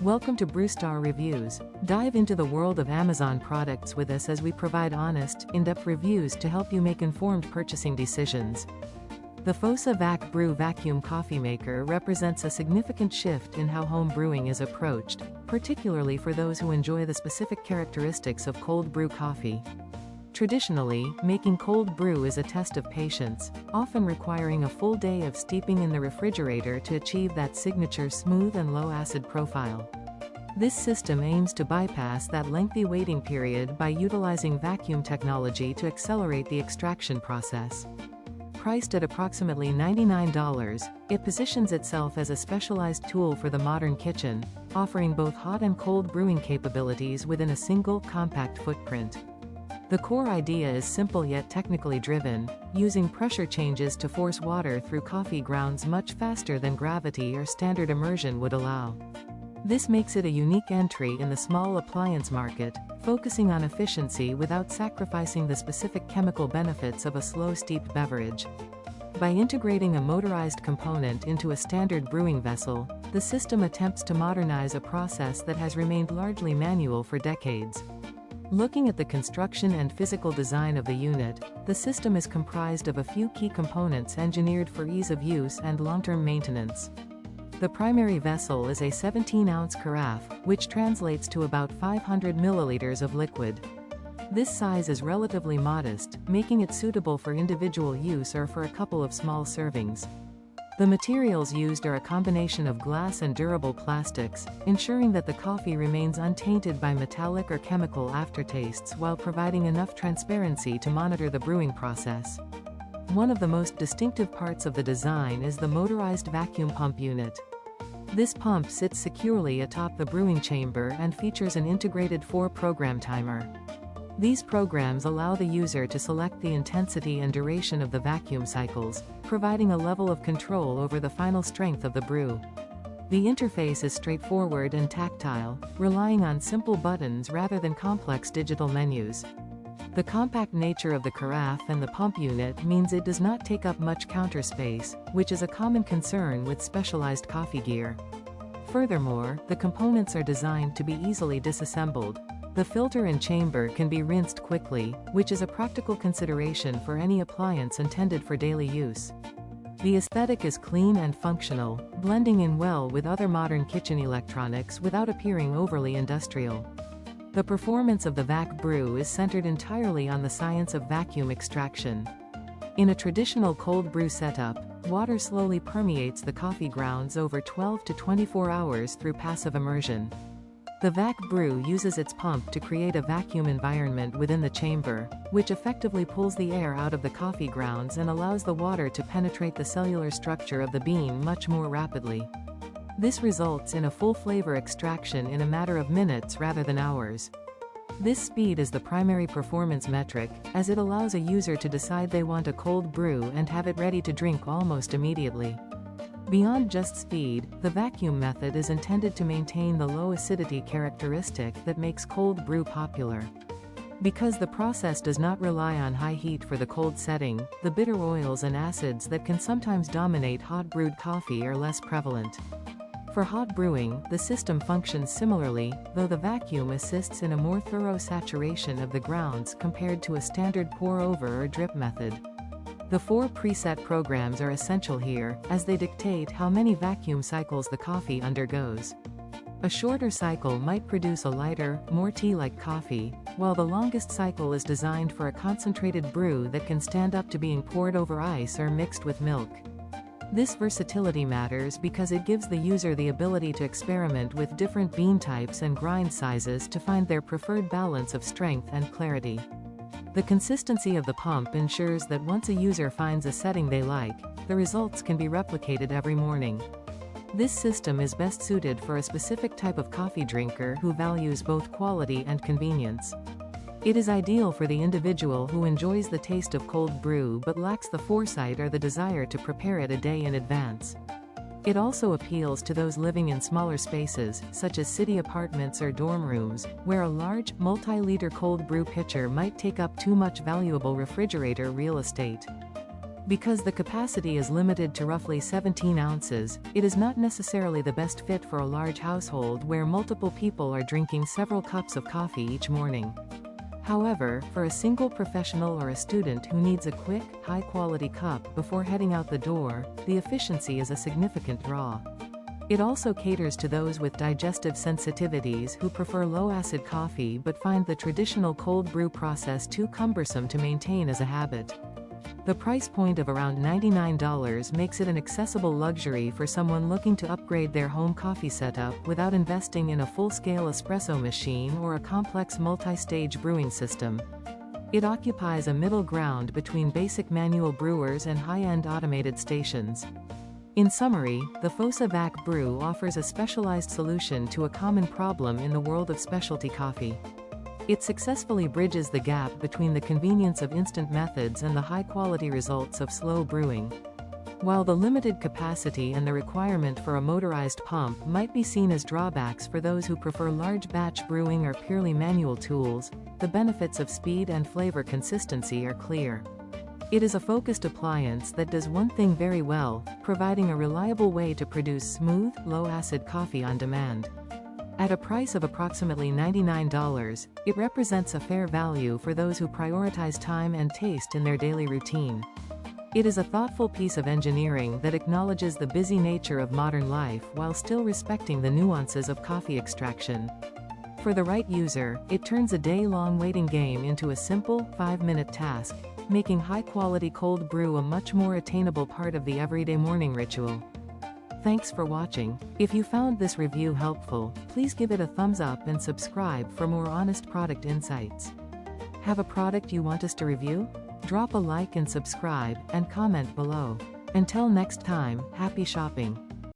Welcome to Brewstar Reviews. Dive into the world of Amazon products with us as we provide honest, in-depth reviews to help you make informed purchasing decisions. The FOSA VacBrew vacuum coffee maker represents a significant shift in how home brewing is approached, particularly for those who enjoy the specific characteristics of cold brew coffee. Traditionally, making cold brew is a test of patience, often requiring a full day of steeping in the refrigerator to achieve that signature smooth and low-acid profile. This system aims to bypass that lengthy waiting period by utilizing vacuum technology to accelerate the extraction process. Priced at approximately $99, it positions itself as a specialized tool for the modern kitchen, offering both hot and cold brewing capabilities within a single, compact footprint. The core idea is simple yet technically driven, using pressure changes to force water through coffee grounds much faster than gravity or standard immersion would allow. This makes it a unique entry in the small appliance market, focusing on efficiency without sacrificing the specific chemical benefits of a slow-steeped beverage. By integrating a motorized component into a standard brewing vessel, the system attempts to modernize a process that has remained largely manual for decades. Looking at the construction and physical design of the unit, the system is comprised of a few key components engineered for ease of use and long-term maintenance. The primary vessel is a 17-ounce carafe, which translates to about 500 milliliters of liquid. This size is relatively modest, making it suitable for individual use or for a couple of small servings. The materials used are a combination of glass and durable plastics, ensuring that the coffee remains untainted by metallic or chemical aftertastes while providing enough transparency to monitor the brewing process. One of the most distinctive parts of the design is the motorized vacuum pump unit. This pump sits securely atop the brewing chamber and features an integrated 4-program timer. These programs allow the user to select the intensity and duration of the vacuum cycles, providing a level of control over the final strength of the brew. The interface is straightforward and tactile, relying on simple buttons rather than complex digital menus. The compact nature of the carafe and the pump unit means it does not take up much counter space, which is a common concern with specialized coffee gear. Furthermore, the components are designed to be easily disassembled. The filter and chamber can be rinsed quickly, which is a practical consideration for any appliance intended for daily use. The aesthetic is clean and functional, blending in well with other modern kitchen electronics without appearing overly industrial. The performance of the VacBrew is centered entirely on the science of vacuum extraction. In a traditional cold brew setup, water slowly permeates the coffee grounds over 12 to 24 hours through passive immersion. The VacBrew uses its pump to create a vacuum environment within the chamber, which effectively pulls the air out of the coffee grounds and allows the water to penetrate the cellular structure of the bean much more rapidly. This results in a full flavor extraction in a matter of minutes rather than hours. This speed is the primary performance metric, as it allows a user to decide they want a cold brew and have it ready to drink almost immediately. Beyond just speed, the vacuum method is intended to maintain the low acidity characteristic that makes cold brew popular. Because the process does not rely on high heat for the cold setting, the bitter oils and acids that can sometimes dominate hot brewed coffee are less prevalent. For hot brewing, the system functions similarly, though the vacuum assists in a more thorough saturation of the grounds compared to a standard pour-over or drip method. The 4 preset programs are essential here, as they dictate how many vacuum cycles the coffee undergoes. A shorter cycle might produce a lighter, more tea-like coffee, while the longest cycle is designed for a concentrated brew that can stand up to being poured over ice or mixed with milk. This versatility matters because it gives the user the ability to experiment with different bean types and grind sizes to find their preferred balance of strength and clarity. The consistency of the pump ensures that once a user finds a setting they like, the results can be replicated every morning. This system is best suited for a specific type of coffee drinker who values both quality and convenience. It is ideal for the individual who enjoys the taste of cold brew but lacks the foresight or the desire to prepare it a day in advance. It also appeals to those living in smaller spaces, such as city apartments or dorm rooms, where a large, multi-liter cold brew pitcher might take up too much valuable refrigerator real estate. Because the capacity is limited to roughly 17 ounces, it is not necessarily the best fit for a large household where multiple people are drinking several cups of coffee each morning. However, for a single professional or a student who needs a quick, high-quality cup before heading out the door, the efficiency is a significant draw. It also caters to those with digestive sensitivities who prefer low-acid coffee but find the traditional cold brew process too cumbersome to maintain as a habit. The price point of around $99 makes it an accessible luxury for someone looking to upgrade their home coffee setup without investing in a full-scale espresso machine or a complex multi-stage brewing system. It occupies a middle ground between basic manual brewers and high-end automated stations. In summary, the FOSA VacBrew offers a specialized solution to a common problem in the world of specialty coffee. It successfully bridges the gap between the convenience of instant methods and the high-quality results of slow brewing. While the limited capacity and the requirement for a motorized pump might be seen as drawbacks for those who prefer large-batch brewing or purely manual tools, the benefits of speed and flavor consistency are clear. It is a focused appliance that does one thing very well, providing a reliable way to produce smooth, low-acid coffee on demand. At a price of approximately $99, it represents a fair value for those who prioritize time and taste in their daily routine. It is a thoughtful piece of engineering that acknowledges the busy nature of modern life while still respecting the nuances of coffee extraction. For the right user, it turns a day-long waiting game into a simple, 5-minute task, making high-quality cold brew a much more attainable part of the everyday morning ritual. Thanks for watching. If you found this review helpful, please give it a thumbs up and subscribe for more honest product insights. Have a product you want us to review? Drop a like and subscribe, and comment below. Until next time, happy shopping.